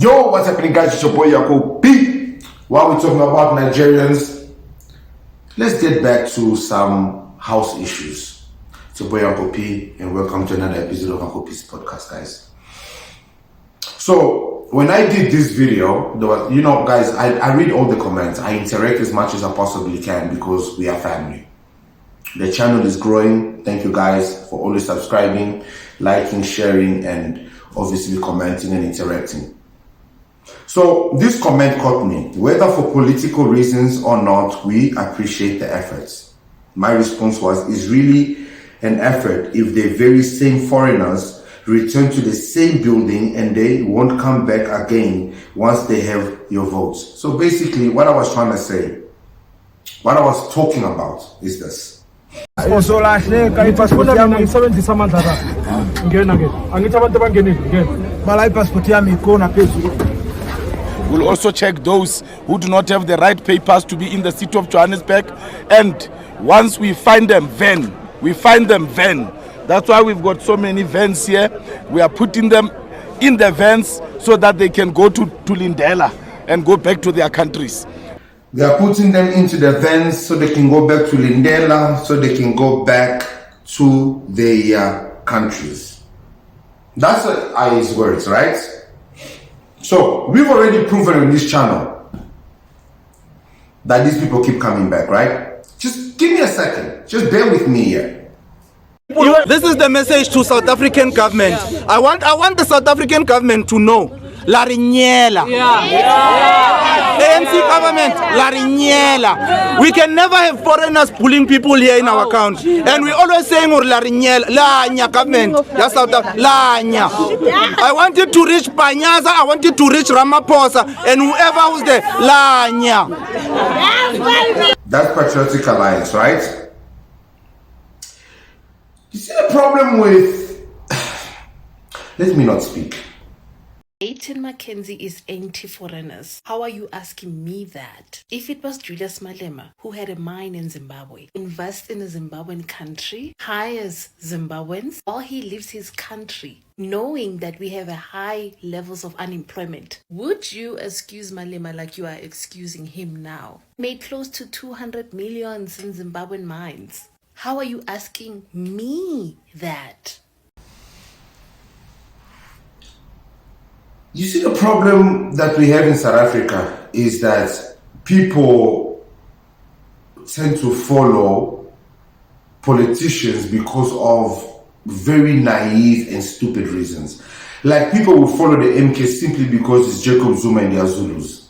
Yo, what's happening, guys? It's your boy Yako P. While we're talking about Nigerians, let's get back to some house issues. It's your boy Yako P, and welcome to another episode of Yako P's podcast, guys. So, when I did this video, there was, guys, I read all the comments. I interact as much as I possibly can because we are family. The channel is growing. Thank you guys for always subscribing, liking, sharing, and obviously commenting and interacting. So this comment caught me. Whether for political reasons or not, we appreciate the efforts. My response was, it's really an effort if the very same foreigners return to the same building and they won't come back again once they have your votes. So basically what I was trying to say, what I was talking about is this. We'll also check those who do not have the right papers to be in the city of Johannesburg, and once we find them, then that's why we've got so many vans here. We are putting them in the vans so that they can go to Lindela and go back to their countries. They are putting them into the vans so they can go back to Lindela, so they can go back to their countries. That's his words, right? So, we've already proven on this channel that these people keep coming back, right? Just give me a second. Just bear with me here. This is the message to South African government. I want the South African government to know. Larinyela. ANC government, Larinyela. We can never have foreigners pulling people here in our country. And we always saying Larinyela, Lanya government. That's South Lanya. I want it to reach Panyaza, I want it to reach Ramaphosa, and whoever who's there, Lanya. That's Patriotic Alliance, right? You see the problem with... Let me not speak. Aiton Mackenzie is anti-foreigners. How are you asking me that? If it was Julius Malema, who had a mine in Zimbabwe, invests in a Zimbabwean country, hires Zimbabweans, while he leaves his country, knowing that we have a high levels of unemployment, would you excuse Malema like you are excusing him now? Made close to 200 million in Zimbabwean mines. How are you asking me that? You see, the problem that we have in South Africa is that people tend to follow politicians because of very naive and stupid reasons. Like, people will follow the MK simply because it's Jacob Zuma and the Zulus.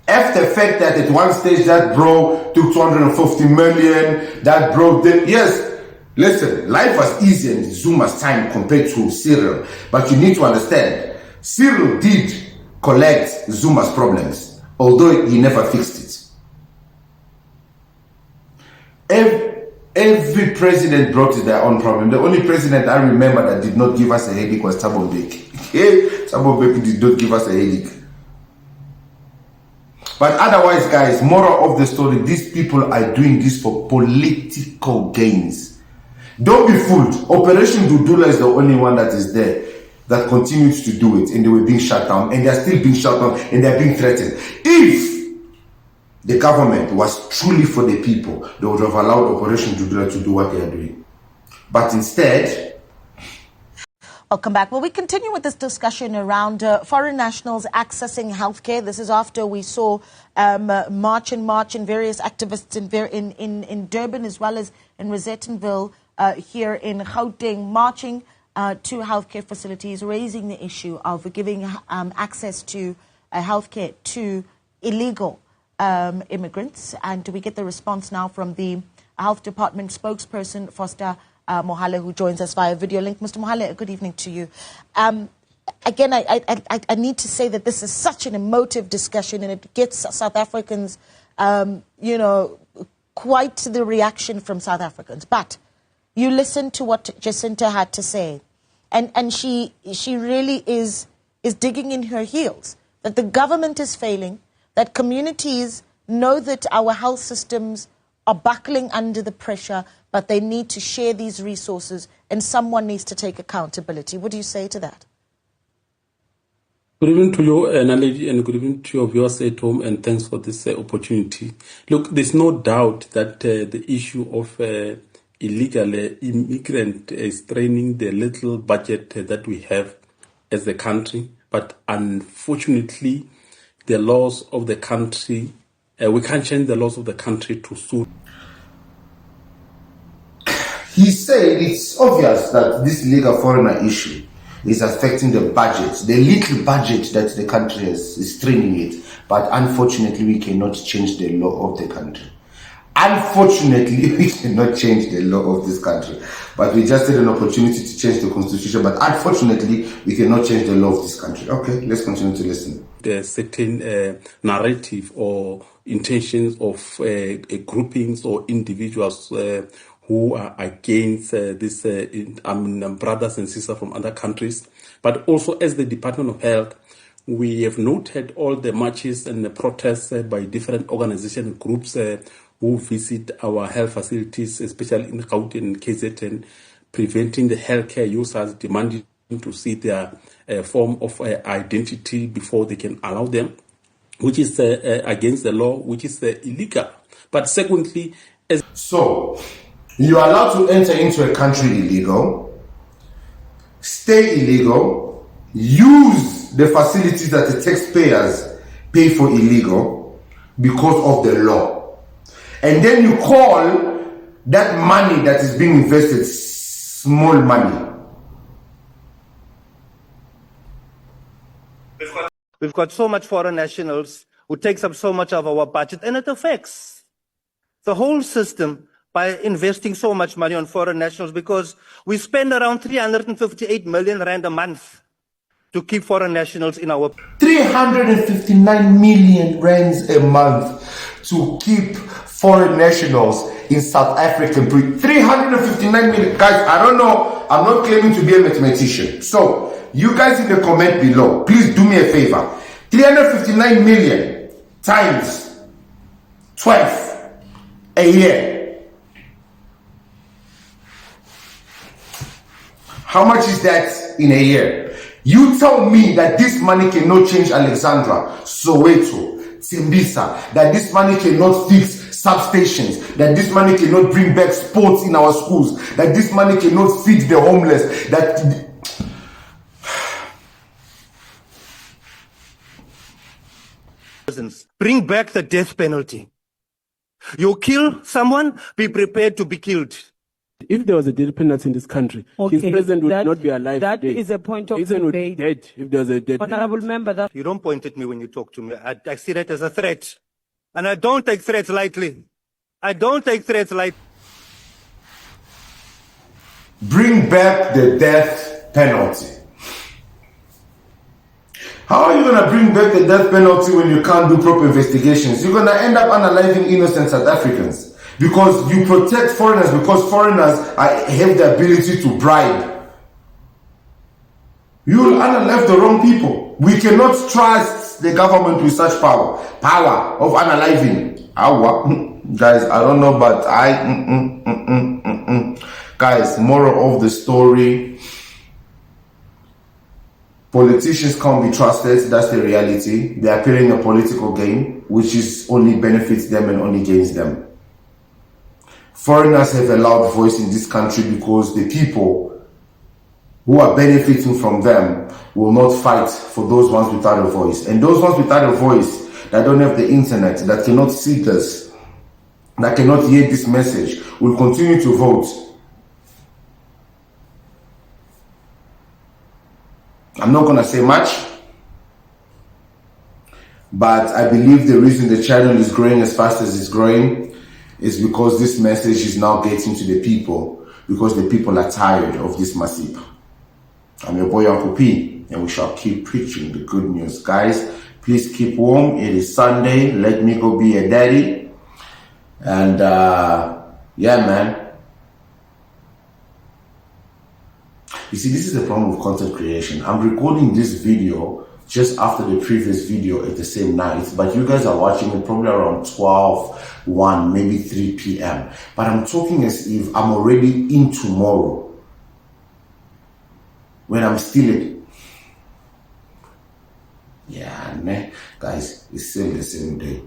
F the fact that at one stage that bro took 250 million, that bro did, yes, listen, life was easy in Zuma's time compared to Cyril, but you need to understand, Cyril did collect Zuma's problems, although he never fixed it. Every president brought their own problem. The only president I remember that did not give us a headache was Thabo Mbeki. Thabo Mbeki did not give us a headache. But otherwise, guys, moral of the story, these people are doing this for political gains. Don't be fooled. Operation Dudula is the only one that is there that continues to do it, and they were being shut down, and they are still being shut down, and they are being threatened. If the government was truly for the people, they would have allowed Operation Dudula to do what they are doing. But instead... Welcome back. Well, we continue with this discussion around foreign nationals accessing healthcare. This is after we saw march and various activists in Durban as well as in Rosettenville here in Gauteng marching to healthcare facilities, raising the issue of giving access to healthcare to illegal immigrants. And we get the response now from the Health Department spokesperson, Foster Mohale, who joins us via video link. Mr. Mohale, good evening to you. Again, I need to say that this is such an emotive discussion, and it gets South Africans, quite the reaction from South Africans. But you listen to what Jacinta had to say, and she really is digging in her heels, that the government is failing, that communities know that our health systems are buckling under the pressure, but they need to share these resources and someone needs to take accountability. What do you say to that? Good evening to you, Naledi, and good evening to your viewers at home, and thanks for this opportunity. Look, there's no doubt that the issue of illegal immigrant is straining the little budget that we have as a country, but unfortunately, the laws of the country, we can't change the laws of the country to suit. He said it's obvious that this illegal foreigner issue is affecting the budget, the little budget that the country has, is straining it. But unfortunately, we cannot change the law of the country. Unfortunately, we cannot change the law of this country. But we just had an opportunity to change the constitution. But unfortunately, we cannot change the law of this country. Okay, let's continue to listen. The certain narrative or intentions of groupings or individuals who are against this brothers and sisters from other countries. But also as the Department of Health, we have noted all the marches and the protests by different organization groups who visit our health facilities, especially in Gauteng and KZN, preventing the healthcare users, demanding to see their form of identity before they can allow them, which is against the law, which is illegal. But secondly, so you are allowed to enter into a country illegal, stay illegal, use the facilities that the taxpayers pay for illegal because of the law. And then you call that money that is being invested small money. We've got so much foreign nationals who takes up so much of our budget, and it affects the whole system by investing so much money on foreign nationals, because we spend around 358 million rand a month to keep foreign nationals in our... 359 million rands a month to keep foreign nationals in South African 359 million. Guys, I don't know. I'm not claiming to be a mathematician. So, you guys in the comment below, please do me a favor. 359 million times 12 a year. How much is that in a year? You tell me that this money cannot change Alexandra, Soweto, Timbisa, that this money cannot fix substations, that this money cannot bring back sports in our schools, that this money cannot feed the homeless, that... Bring back the death penalty. You kill someone, be prepared to be killed. If there was a death penalty in this country, his president would not be alive. That today. is a point of His president would be debate. dead if there was a death Honorable member, that You don't point at me when you talk to me. I see that as a threat. And I don't take threats lightly. I don't take threats lightly. Bring back the death penalty. How are you going to bring back the death penalty when you can't do proper investigations? You're going to end up unaliving innocent South Africans because you protect foreigners, because foreigners have the ability to bribe. You will unalive the wrong people. We cannot trust the government with such power of unaliving. Guys, I don't know, but guys, moral of the story: politicians can't be trusted. That's the reality. They are playing a political game, which is only benefits them and only gains them. Foreigners have a loud voice in this country because the people who are benefiting from them will not fight for those ones without a voice. And those ones without a voice, that don't have the internet, that cannot see this, that cannot hear this message, will continue to vote. I'm not going to say much, but I believe the reason the channel is growing as fast as it's growing is because this message is now getting to the people, because the people are tired of this masip. I'm your boy Uncle P, and we shall keep preaching the good news. Guys, please keep warm. It is Sunday. Let me go be a daddy. And yeah, man. You see, this is the problem with content creation. I'm recording this video just after the previous video at the same night, but you guys are watching it probably around 12, 1, maybe 3 p.m. But I'm talking as if I'm already in tomorrow, when I'm still Yeah, man. Guys, it's still the same day.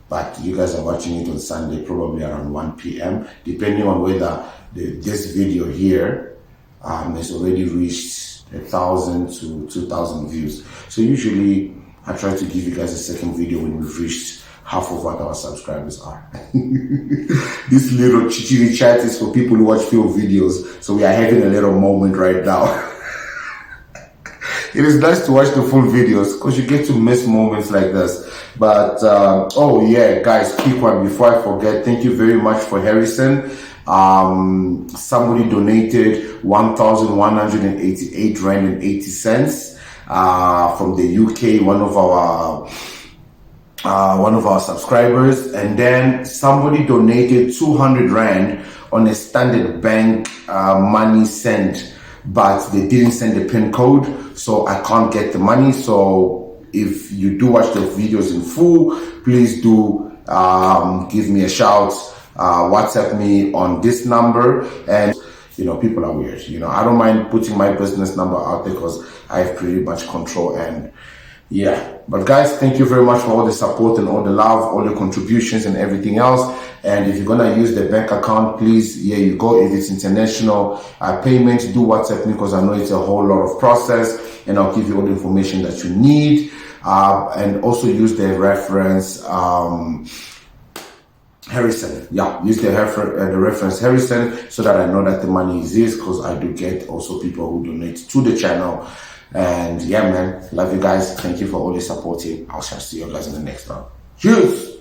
But you guys are watching it on Sunday, probably around 1 p.m. Depending on whether this video here has already reached 1,000 to 2,000 views. So usually I try to give you guys a second video when we've reached half of what our subscribers are. This little chichiri chat is for people who watch full videos. So we are having a little moment right now. It is nice to watch the full videos because you get to miss moments like this. But, oh yeah, guys, quick one before I forget. Thank you very much for Harrison. Somebody donated 1,188 Rand and 80 cents from the UK, one of our subscribers. And then somebody donated 200 Rand on a Standard Bank money sent, but they didn't send the PIN code, so I can't get the money. So if you do watch the videos in full, please do give me a shout, WhatsApp me on this number. And you know, people are weird. You know, I don't mind putting my business number out there because I have pretty much control. And yeah, but guys, thank you very much for all the support and all the love, all the contributions and everything else. And if you're gonna use the bank account, please, here you go. If it's international payments, do WhatsApp me because I know it's a whole lot of process, and I'll give you all the information that you need. And also use the reference Harrison. Yeah, use the reference Harrison so that I know that the money is his, because I do get also people who donate to the channel. And yeah, man, love you guys. Thank you for always supporting. I shall see you guys in the next one. Cheers.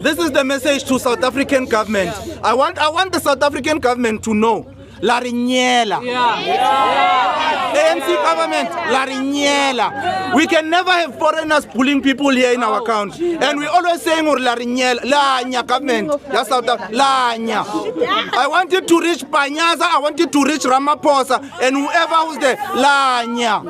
This is the message to South African government. I want the South African government to know. La Rignela. ANC government, La Rignela. We can never have foreigners pulling people here in our country. And we always saying La Rignela, La Nya government. That's South Africa. La Nya. I want it to reach Panyaza, I want it to reach Ramaphosa, and whoever who's there, La Nya.